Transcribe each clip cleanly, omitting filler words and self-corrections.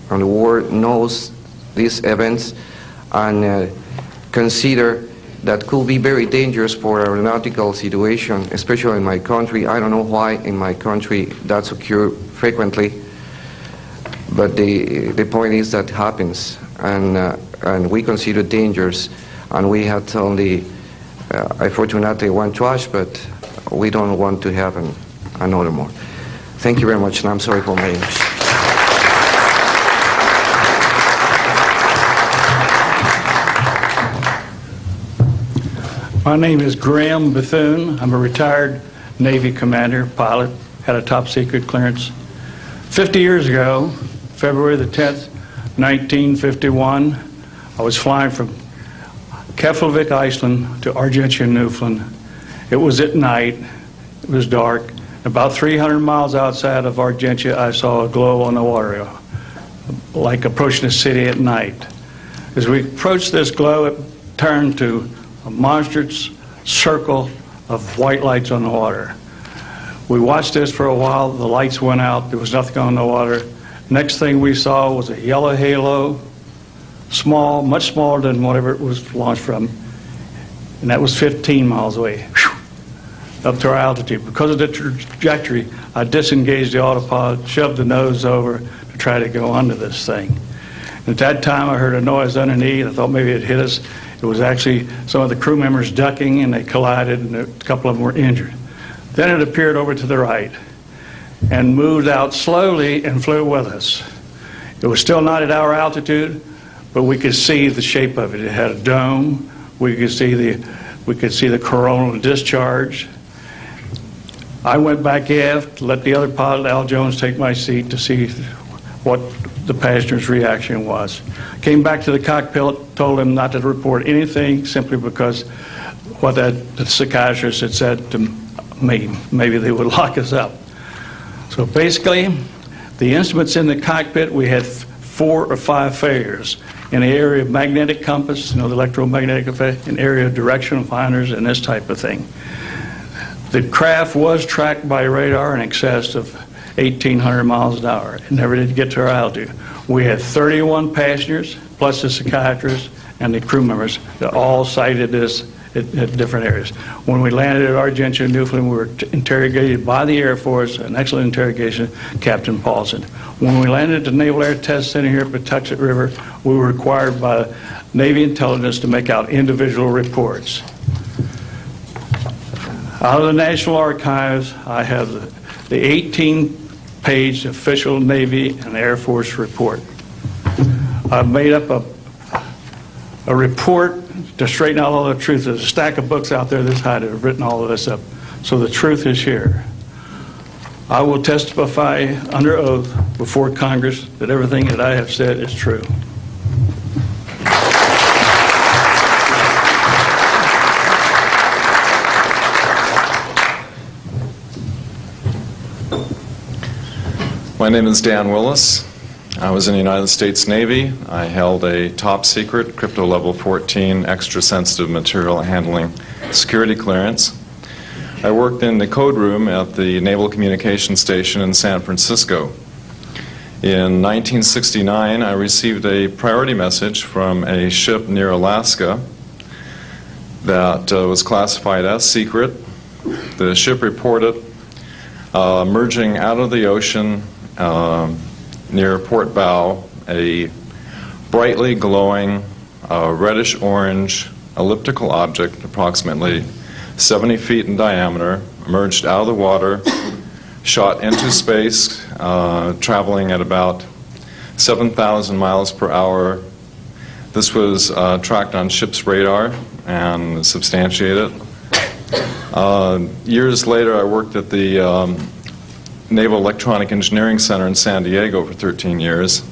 and the world knows these events and consider that could be very dangerous for aeronautical situation, especially in my country. I don't know why in my country that's occur frequently, but the point is that happens, and we consider dangerous, and we had only, unfortunately, one crash, but we don't want to have another more. Thank you very much, and I'm sorry for my English. My name is Graham Bethune. I'm a retired Navy commander, pilot, had a top secret clearance. 50 years ago, February the 10th, 1951, I was flying from Keflavik, Iceland to Argentia, Newfoundland. It was at night, it was dark. About 300 miles outside of Argentia, I saw a glow on the water, like approaching the city at night. As we approached this glow, it turned to a monstrous circle of white lights on the water. We watched this for a while. The lights went out. There was nothing on the water. Next thing we saw was a yellow halo, small, much smaller than whatever it was launched from, and that was 15 miles away, up to our altitude. Because of the trajectory, I disengaged the autopilot, shoved the nose over to try to go under this thing. And at that time, I heard a noise underneath. I thought maybe it hit us. It was actually some of the crew members ducking, and they collided, and a couple of them were injured. Then it appeared over to the right and moved out slowly and flew with us. It was still not at our altitude, but we could see the shape of it. It had a dome. We could see the coronal discharge. I went back aft, let the other pilot, Al Jones, take my seat to see what the passenger's reaction was. Came back to the cockpit, told him not to report anything simply because what the psychiatrist had said to me, maybe they would lock us up. So basically, the instruments in the cockpit, we had 4 or 5 failures. In the area of magnetic compass, the electromagnetic effect, in area of directional finders, and this type of thing. The craft was tracked by radar in excess of 1,800 miles an hour. It never did get to our altitude. We had 31 passengers, plus the psychiatrist and the crew members that all cited this at different areas. When we landed at Argentia, Newfoundland, we were interrogated by the Air Force, an excellent interrogation, Captain Paulson. When we landed at the Naval Air Test Center here at Patuxent River, we were required by Navy intelligence to make out individual reports. Out of the National Archives, I have the 18-page official Navy and Air Force report. I've made up a report to straighten out all the truth. There's a stack of books out there this high that have written all of this up. So the truth is here. I will testify under oath before Congress that everything that I have said is true. My name is Dan Willis. I was in the United States Navy. I held a top secret crypto level 14 extra sensitive material handling security clearance. I worked in the code room at the Naval Communications Station in San Francisco. In 1969, I received a priority message from a ship near Alaska that was classified as secret. The ship reported emerging out of the ocean near port bow, a brightly glowing reddish-orange elliptical object, approximately 70 feet in diameter, emerged out of the water, shot into space, traveling at about 7,000 miles per hour. This was tracked on ship's radar and substantiated. Years later, I worked at the Naval Electronic Engineering Center in San Diego for 13 years.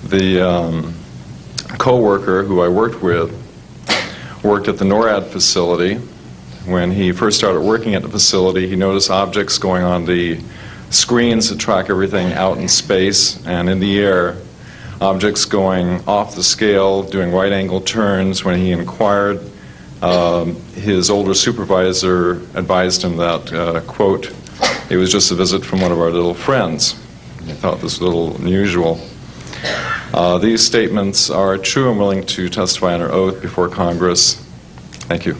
The co-worker who I worked with worked at the NORAD facility. When he first started working at the facility, he noticed objects going on the screens that track everything out in space and in the air, objects going off the scale, doing right-angle turns. When he inquired, his older supervisor advised him that, quote, it was just a visit from one of our little friends. He thought this was a little unusual. These statements are true. I'm willing to testify under oath before Congress. Thank you.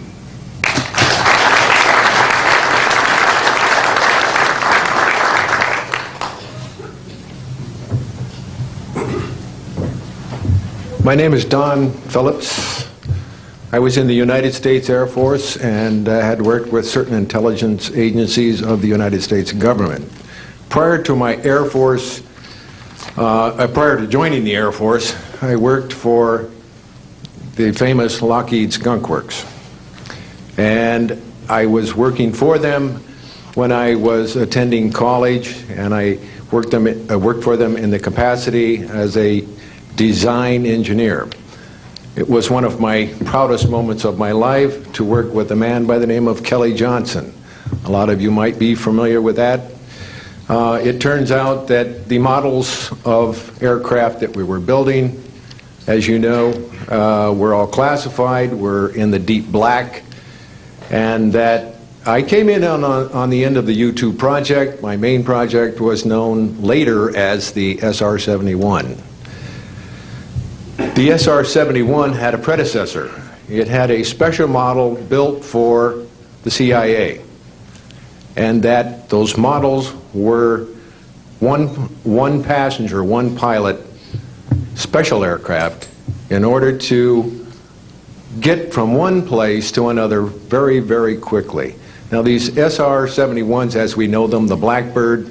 My name is Don Phillips. I was in the United States Air Force and had worked with certain intelligence agencies of the United States government. Prior to my Air Force, prior to joining the Air Force, I worked for the famous Lockheed Skunk Works. And I was working for them when I was attending college, and I worked for them in the capacity as a design engineer. It was one of my proudest moments of my life to work with a man by the name of Kelly Johnson. A lot of you might be familiar with that. It turns out that the models of aircraft that we were building, as you know, were all classified, were in the deep black, and that I came in on the end of the U-2 project. My main project was known later as the SR-71. The SR-71 had a predecessor. It had a special model built for the CIA, and that those models were one passenger, one pilot special aircraft in order to get from one place to another very, very quickly. Now these SR-71s, as we know them, the Blackbird,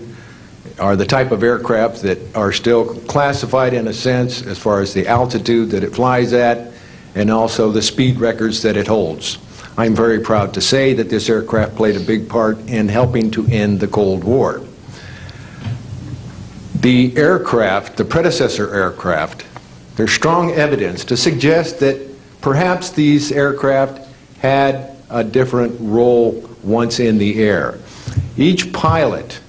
are the type of aircraft that are still classified in a sense as far as the altitude that it flies at and also the speed records that it holds. I'm very proud to say that this aircraft played a big part in helping to end the Cold War. The aircraft, the predecessor aircraft, there's strong evidence to suggest that perhaps these aircraft had a different role once in the air. Each pilot,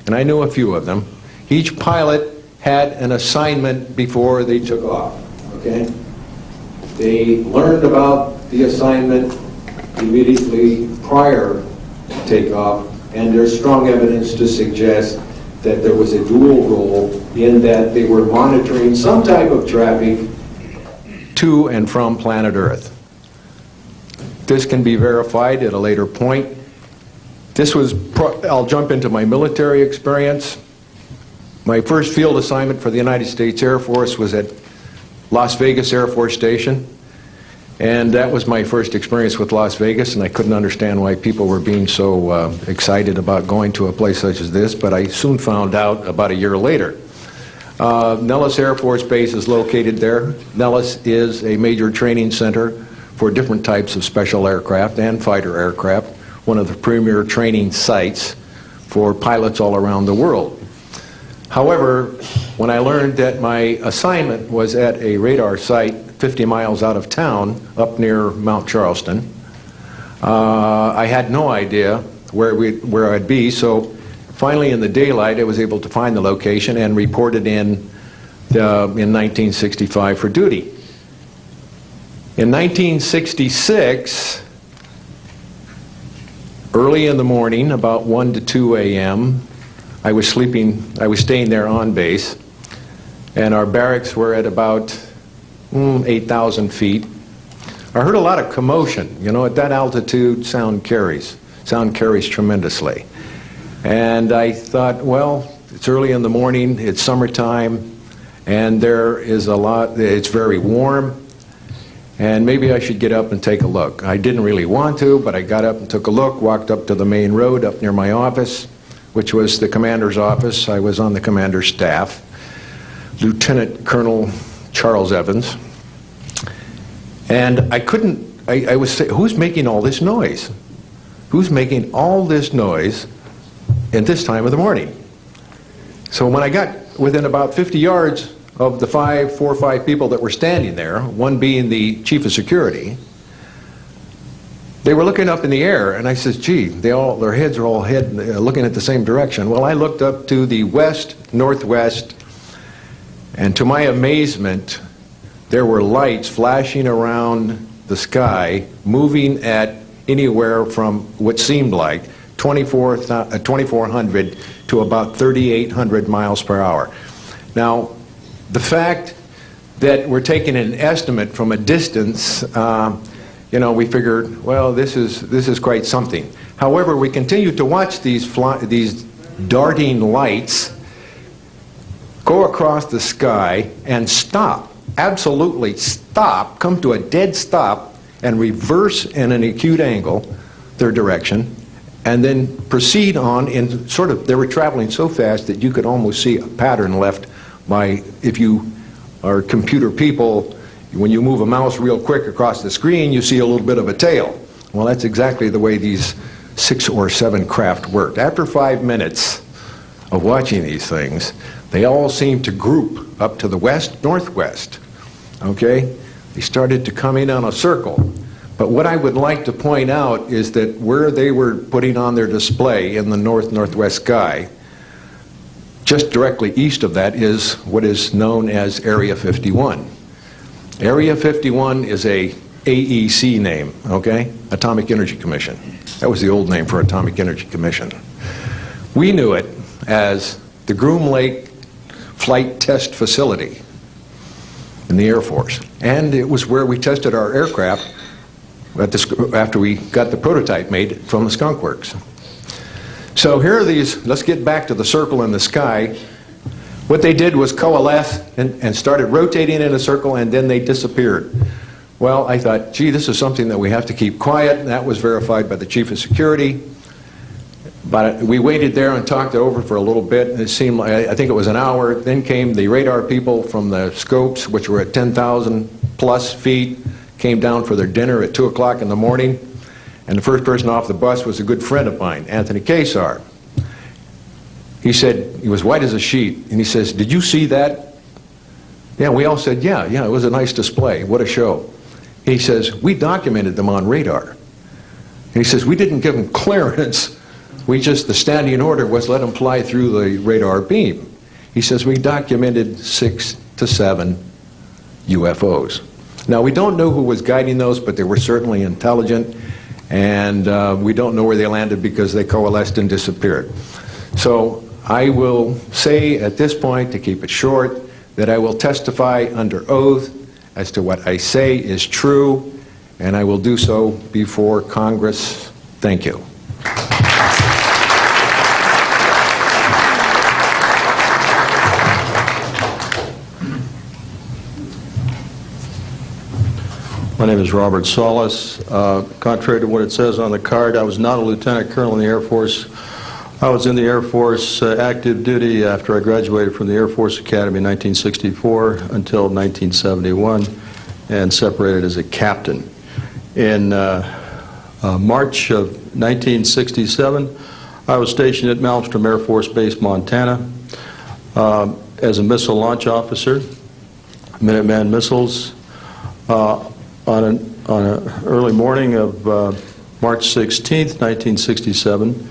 and I knew a few of them, each pilot had an assignment before they took off, okay? They learned about the assignment immediately prior to takeoff, and there's strong evidence to suggest that there was a dual role in that they were monitoring some type of traffic to and from planet Earth. This can be verified at a later point. This was, I'll jump into my military experience. My first field assignment for the United States Air Force was at Las Vegas Air Force Station. And that was my first experience with Las Vegas, and I couldn't understand why people were being so excited about going to a place such as this, but I soon found out about a year later. Nellis Air Force Base is located there. Nellis is a major training center for different types of special aircraft and fighter aircraft, one of the premier training sites for pilots all around the world. However, when I learned that my assignment was at a radar site 50 miles out of town, up near Mount Charleston, I had no idea where I'd be, so finally in the daylight I was able to find the location and reported in 1965 for duty. In 1966, early in the morning, about 1 to 2 a.m., I was staying there on base, and our barracks were at about 8,000 feet. I heard a lot of commotion. You know, at that altitude, sound carries tremendously. And I thought, well, it's early in the morning, it's summertime, and there is a lot, it's very warm, and maybe I should get up and take a look. I didn't really want to, but I got up and took a look, walked up to the main road up near my office, which was the commander's office. I was on the commander's staff, Lieutenant Colonel Charles Evans. And I was saying, who's making all this noise? Who's making all this noise at this time of the morning? So when I got within about 50 yards of the 4 or 5 people that were standing there, one being the chief of security, they were looking up in the air, and I said, gee, their heads are all looking at the same direction. Well, I looked up to the west, northwest, and to my amazement, there were lights flashing around the sky, moving at anywhere from what seemed like 2,400 to about 3,800 miles per hour. Now, the fact that we're taking an estimate from a distance, you know, we figured, well, this is quite something. However, we continued to watch these darting lights go across the sky and stop, absolutely stop, come to a dead stop, and reverse in an acute angle their direction, and then proceed on in sort of, they were traveling so fast that you could almost see a pattern left by, if you are computer people, when you move a mouse real quick across the screen, you see a little bit of a tail. Well, that's exactly the way these 6 or 7 craft worked. After 5 minutes of watching these things, they all seemed to group up to the west-northwest. Okay? They started to come in on a circle. But what I would like to point out is that where they were putting on their display in the north-northwest sky, just directly east of that is what is known as Area 51. Area 51 is a AEC name, okay? Atomic Energy Commission. That was the old name for Atomic Energy Commission. We knew it as the Groom Lake Flight Test Facility in the Air Force. And it was where we tested our aircraft after we got the prototype made from the Skunk Works. So here are these, let's get back to the circle in the sky. What they did was coalesce and started rotating in a circle, and then they disappeared. Well, I thought, gee, this is something that we have to keep quiet, and that was verified by the Chief of Security. But we waited there and talked it over for a little bit, and it seemed like, I think it was an hour. Then came the radar people from the scopes, which were at 10,000 plus feet, came down for their dinner at 2 o'clock in the morning, and the first person off the bus was a good friend of mine, Anthony Kesar. He said, he was white as a sheet, and he says, did you see that? Yeah, we all said, yeah, it was a nice display, what a show. He says, we documented them on radar. And he says, we didn't give them clearance, we just, the standing order was let them fly through the radar beam. He says, we documented 6 to 7 UFOs. Now, we don't know who was guiding those, but they were certainly intelligent, and we don't know where they landed because they coalesced and disappeared. So I will say at this point, to keep it short, that I will testify under oath as to what I say is true, and I will do so before Congress. Thank you. My name is Robert Solis. Contrary to what it says on the card, I was not a lieutenant colonel in the Air Force. I was in the Air Force active duty after I graduated from the Air Force Academy in 1964 until 1971 and separated as a captain. In March of 1967, I was stationed at Malmstrom Air Force Base, Montana as a missile launch officer, Minuteman missiles. On an early morning of March 16th, 1967,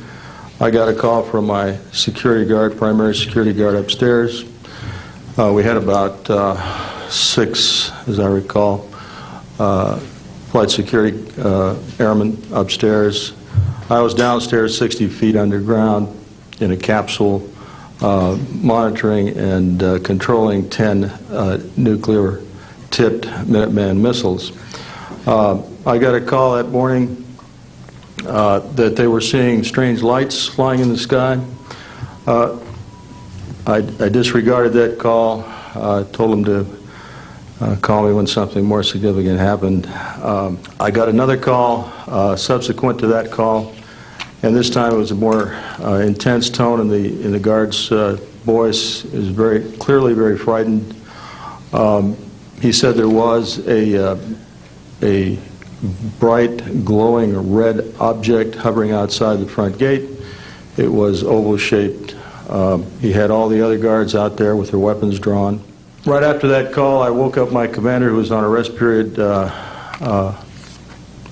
I got a call from my security guard, primary security guard upstairs. We had about 6, as I recall, flight security airmen upstairs. I was downstairs 60 feet underground in a capsule monitoring and controlling 10 nuclear-tipped Minuteman missiles. I got a call that morning that they were seeing strange lights flying in the sky. I disregarded that call, told them to call me when something more significant happened. I got another call subsequent to that call, and this time it was a more intense tone in the guard's voice. It was very clearly very frightened. He said there was a bright, glowing red object hovering outside the front gate. It was oval-shaped. He had all the other guards out there with their weapons drawn. Right after that call, I woke up my commander, who was on a rest period,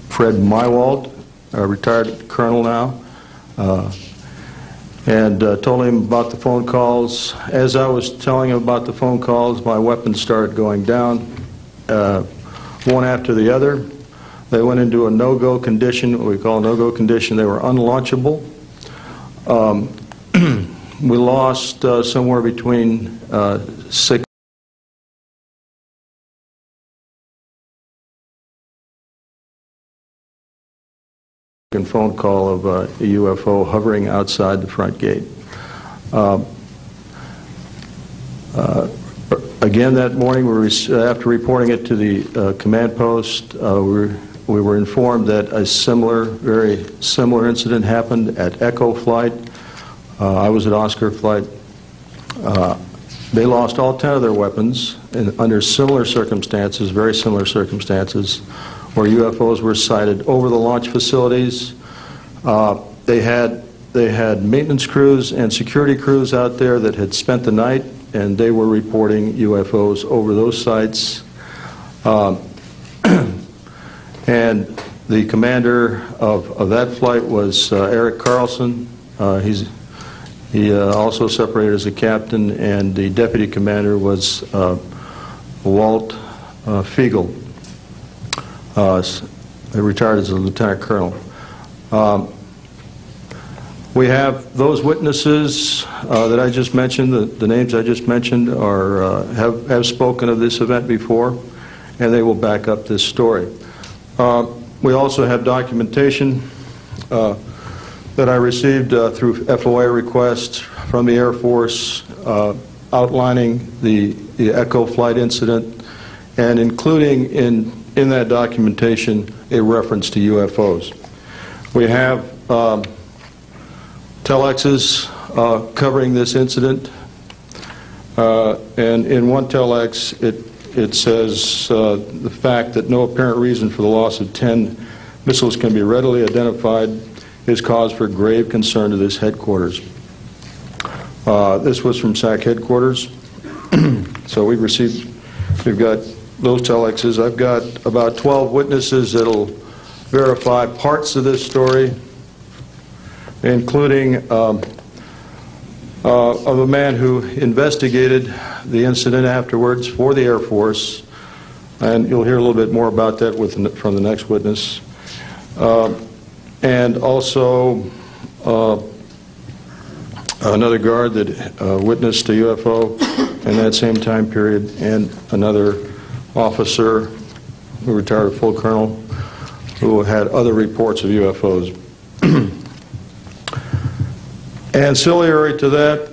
Fred Mywald, a retired colonel now, and told him about the phone calls. As I was telling him about the phone calls, my weapons started going down, one after the other. They went into a no-go condition, what we call a no-go condition. They were unlaunchable. We lost somewhere between 6 phone call of a UFO hovering outside the front gate. Again, that morning, after reporting it to the command post, we were informed that a very similar incident happened at Echo Flight. I was at Oscar Flight. They lost all 10 of their weapons under similar circumstances, very similar circumstances, where UFOs were sighted over the launch facilities. They had maintenance crews and security crews out there that had spent the night, and they were reporting UFOs over those sites. And the commander of that flight was Eric Carlson. He also separated as a captain, and the deputy commander was Walt Fiegel. He retired as a lieutenant colonel. We have those witnesses that I just mentioned, the names I just mentioned, have spoken of this event before, and they will back up this story. We also have documentation that I received through FOA requests from the Air Force outlining the Echo Flight incident, and including in that documentation a reference to UFOs. We have telexes covering this incident, and in one telex it says the fact that no apparent reason for the loss of 10 missiles can be readily identified is cause for grave concern to this headquarters. This was from SAC headquarters. So we've got those telexes. I've got about 12 witnesses that'll verify parts of this story, including of a man who investigated the incident afterwards for the Air Force, and you'll hear a little bit more about that from the next witness. And also another guard that witnessed a UFO in that same time period, and another officer who retired a full colonel who had other reports of UFOs. Ancillary to that,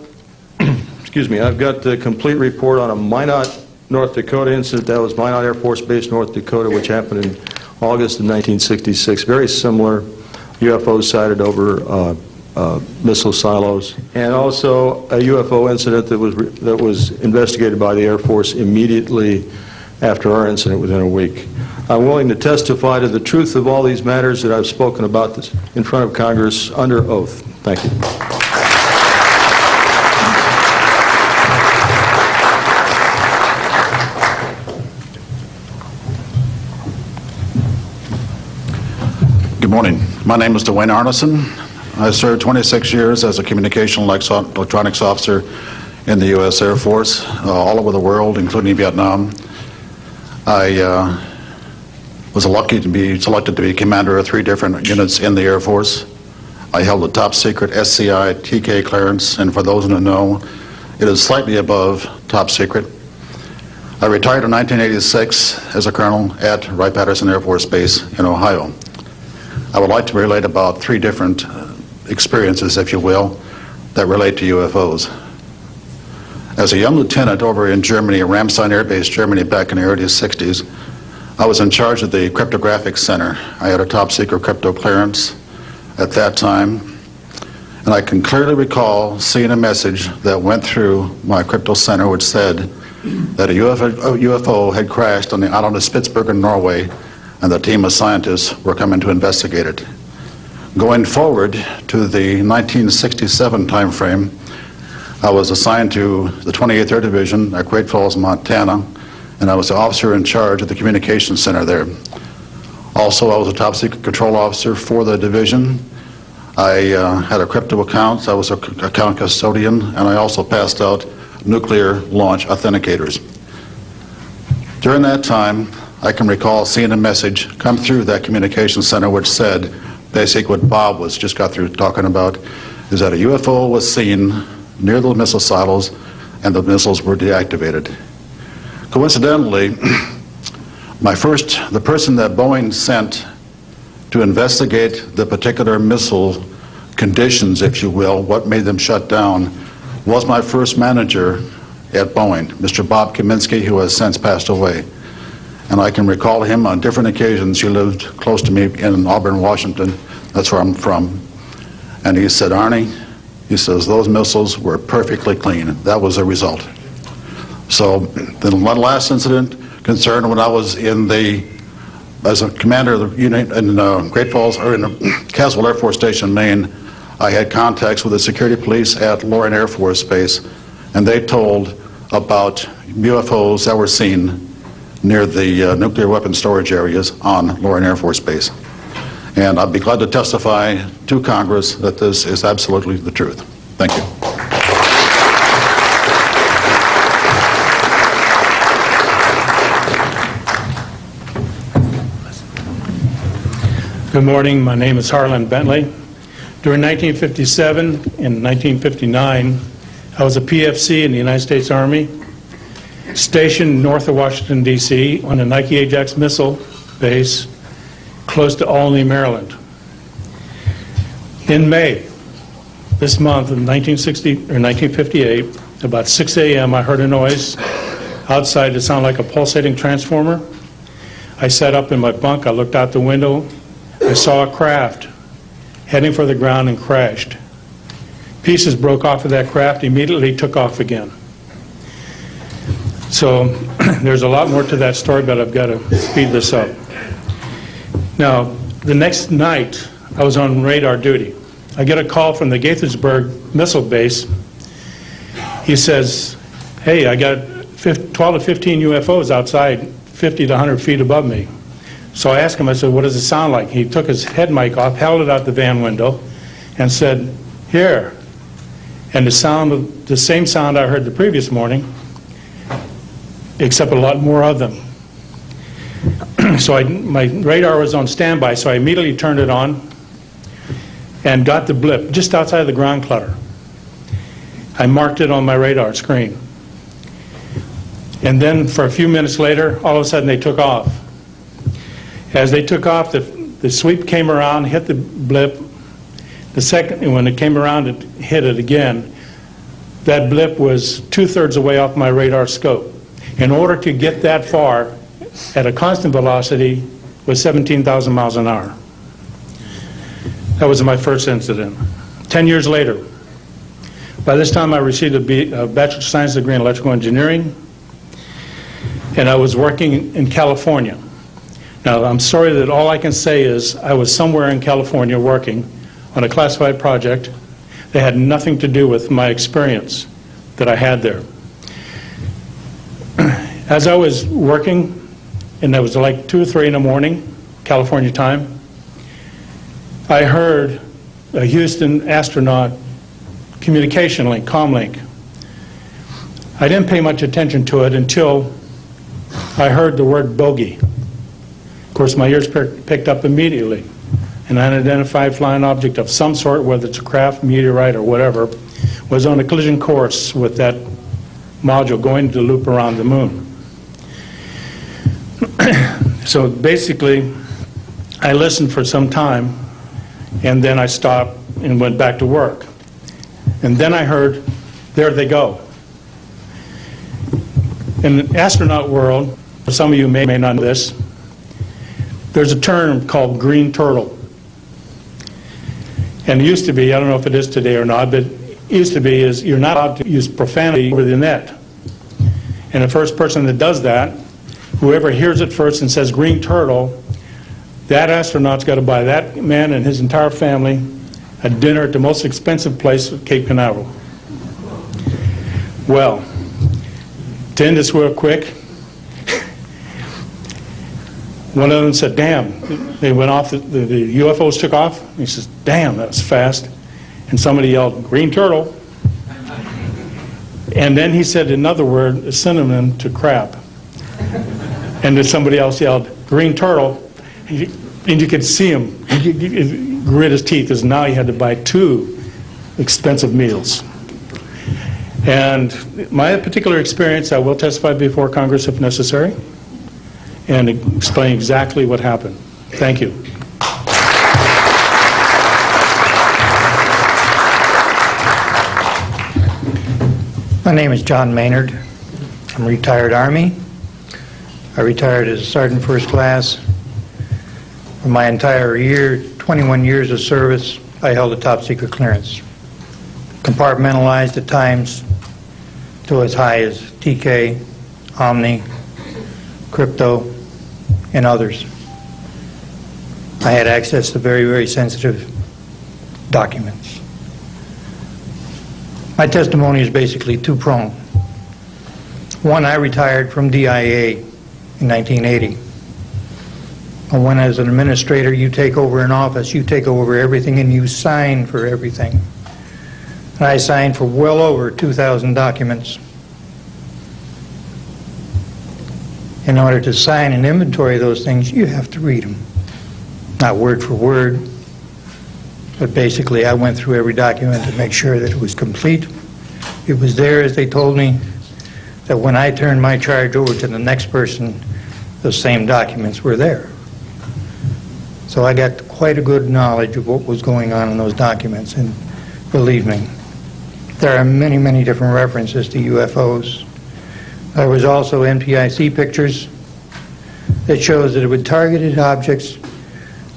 excuse me, I've got the complete report on a Maynard, North Dakota incident. That was Maynard Air Force Base, North Dakota, which happened in August of 1966. Very similar, UFOs sighted over missile silos, and also a UFO incident that was investigated by the Air Force immediately after our incident within a week. I'm willing to testify to the truth of all these matters that I've spoken about this in front of Congress under oath. Thank you. Good morning. My name is Dewayne Arneson. I served 26 years as a communication electronics officer in the U.S. Air Force, all over the world, including Vietnam. I was lucky to be selected to be commander of 3 different units in the Air Force. I held a top secret SCI TK clearance, and for those who don't know, it is slightly above top secret. I retired in 1986 as a colonel at Wright-Patterson Air Force Base in Ohio. I would like to relate about 3 different experiences, if you will, that relate to UFOs. As a young lieutenant over in Germany, at Ramstein Air Base, Germany, back in the early 60s, I was in charge of the cryptographic center. I had a top secret crypto clearance at that time, and I can clearly recall seeing a message that went through my crypto center which said that a UFO had crashed on the island of Spitsbergen, Norway, and the team of scientists were coming to investigate it. Going forward to the 1967 time frame, I was assigned to the 28th Air Division at Great Falls, Montana, and I was the officer in charge of the communications center there. Also, I was a top secret control officer for the division. I had a crypto account. I was an account custodian, and I also passed out nuclear launch authenticators. During that time, I can recall seeing a message come through that communications center which said, basically what Bob just got through talking about, is that a UFO was seen near the missile silos and the missiles were deactivated. Coincidentally, the person that Boeing sent to to investigate the particular missile conditions, if you will, what made them shut down, was my first manager at Boeing, Mr. Bob Kaminsky, who has since passed away. And I can recall him on different occasions. He lived close to me in Auburn, Washington. That's where I'm from. And he said, Arnie, he says, those missiles were perfectly clean. That was the result. So the one last incident concerned when I was as a commander of the unit in Great Falls, or in Caswell Air Force Station, Maine. I had contacts with the security police at Loring Air Force Base, and they told about UFOs that were seen near the nuclear weapon storage areas on Loring Air Force Base. And I'd be glad to testify to Congress that this is absolutely the truth. Thank you. Good morning. My name is Harlan Bentley. During 1957 and 1959, I was a PFC in the United States Army, stationed north of Washington, D.C. on a Nike Ajax missile base close to Olney, Maryland. In May, this month of 1958, about 6 a.m., I heard a noise outside that sounded like a pulsating transformer. I sat up in my bunk, I looked out the window, I saw a craft heading for the ground and crashed. Pieces broke off of that craft, immediately took off again. So there's a lot more to that story, but I've got to speed this up. Now, the next night, I was on radar duty. I get a call from the Gaithersburg missile base. He says, hey, I got 12 to 15 UFOs outside 50 to 100 feet above me. So I asked him, I said, what does it sound like? He took his head mic off, held it out the van window, and said, here. And the same sound I heard the previous morning, except a lot more of them. So my radar was on standby, so I immediately turned it on and got the blip just outside of the ground clutter. I marked it on my radar screen. And then for a few minutes later, all of a sudden they took off. As they took off, the sweep came around, hit the blip. The second, and when it came around, it hit it again. That blip was 2/3 away off my radar scope. In order to get that far at a constant velocity was 17,000 miles an hour. That was my first incident. 10 years later, by this time I received a Bachelor of Science degree in electrical engineering, and I was working in California. Now, I'm sorry that all I can say is I was somewhere in California working on a classified project that had nothing to do with my experience that I had there. As I was working, and it was like 2 or 3 in the morning, California time, I heard a Houston astronaut communication link, comlink. I didn't pay much attention to it until I heard the word bogey. Of course, my ears picked up immediately. An unidentified flying object of some sort, whether it's a craft, meteorite, or whatever, was on a collision course with that module going to loop around the moon. So basically, I listened for some time, and then I stopped and went back to work. And then I heard, there they go. In the astronaut world, some of you may not know this, there's a term called green turtle. And it used to be, I don't know if it is today or not, but it used to be is you're not allowed to use profanity over the net. And the first person that does that, whoever hears it first and says green turtle, that astronaut's got to buy that man and his entire family a dinner at the most expensive place at Cape Canaveral. Well, to end this real quick, one of them said, damn, they went off, the UFOs took off. He says, damn, that was fast. And somebody yelled, green turtle. And then he said another word, a synonym to crap. And then somebody else yelled, green turtle. And you could see him, he grit his teeth, because now he had to buy 2 expensive meals. And my particular experience, I will testify before Congress if necessary, and explain exactly what happened. Thank you. My name is John Maynard. I'm a retired Army. I retired as a Sergeant First Class. For my entire 21 years of service, I held a top secret clearance. Compartmentalized at times to as high as TK, Omni, Crypto, and others. I had access to very, very sensitive documents. My testimony is basically two-pronged. One, I retired from DIA in 1980. And when as an administrator you take over an office, you take over everything and you sign for everything. And I signed for well over 2,000 documents. In order to sign and inventory those things, you have to read them. Not word for word, but basically I went through every document to make sure that it was complete. It was there as they told me, that when I turned my charge over to the next person, those same documents were there. So I got quite a good knowledge of what was going on in those documents, and believe me, there are many, many different references to UFOs. There was also NPIC pictures that shows that it would targeted objects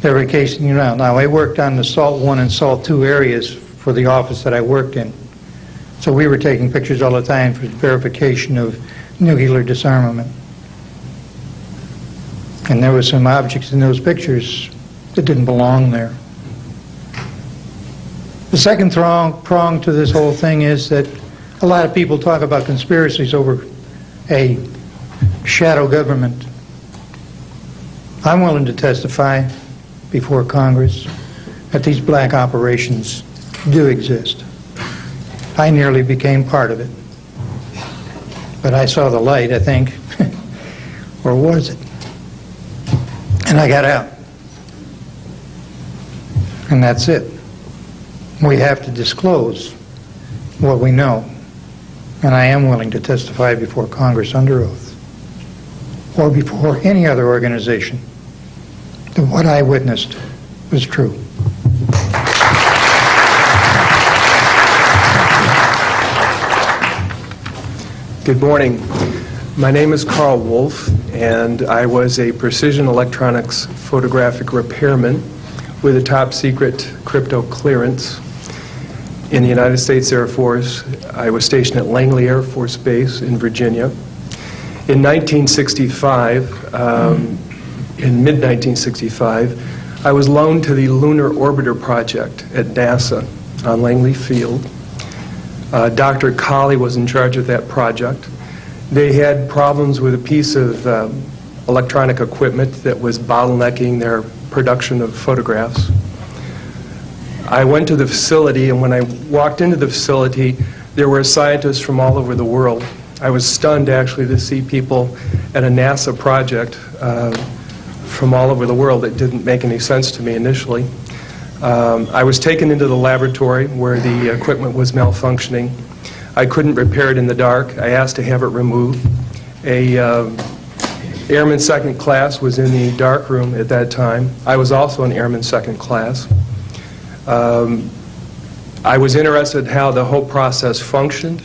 that were casing you out. Now, I worked on the SALT 1 and SALT 2 areas for the office that I worked in. So we were taking pictures all the time for verification of nuclear disarmament. And there were some objects in those pictures that didn't belong there. The second prong to this whole thing is that a lot of people talk about conspiracies over a shadow government. I'm willing to testify before Congress that these black operations do exist. I nearly became part of it. But I saw the light, I think. Or was it? And I got out. And that's it. We have to disclose what we know. And I am willing to testify before Congress under oath, or before any other organization, that what I witnessed was true. Good morning. My name is Karl Wolf, and I was a precision electronics photographic repairman with a top secret crypto clearance in the United States Air Force. I was stationed at Langley Air Force Base in Virginia. In 1965, in mid-1965, I was loaned to the Lunar Orbiter Project at NASA on Langley Field. Dr. Colley was in charge of that project. They had problems with a piece of electronic equipment that was bottlenecking their production of photographs. I went to the facility, and when I walked into the facility, there were scientists from all over the world. I was stunned, actually, to see people at a NASA project from all over the world. It didn't make any sense to me initially. I was taken into the laboratory where the equipment was malfunctioning. I couldn't repair it in the dark. I asked to have it removed. A Airman Second Class was in the dark room at that time. I was also an Airman Second Class. I was interested in how the whole process functioned,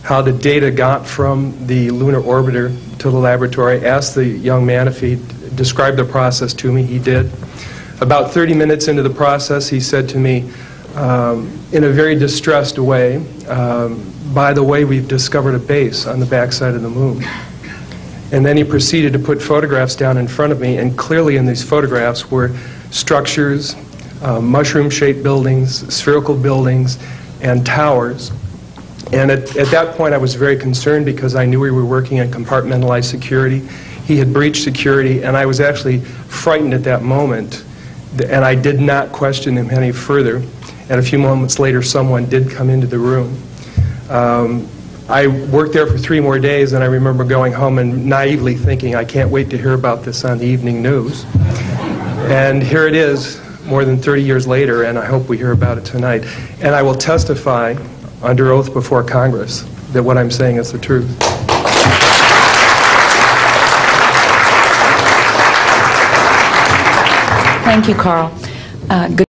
how the data got from the lunar orbiter to the laboratory. I asked the young man if he'd describe the process to me. He did. About 30 minutes into the process, he said to me, in a very distressed way, by the way, we've discovered a base on the backside of the moon. And then he proceeded to put photographs down in front of me, and clearly in these photographs were structures, mushroom-shaped buildings, spherical buildings, and towers. And at that point I was very concerned because I knew we were working in compartmentalized security. He had breached security, and I was actually frightened at that moment. And I did not question him any further. And a few moments later, someone did come into the room. I worked there for 3 more days, and I remember going home and naively thinking, I can't wait to hear about this on the evening news. And here it is, more than 30 years later, and I hope we hear about it tonight. And I will testify under oath before Congress that what I'm saying is the truth. Thank you, Karl. Good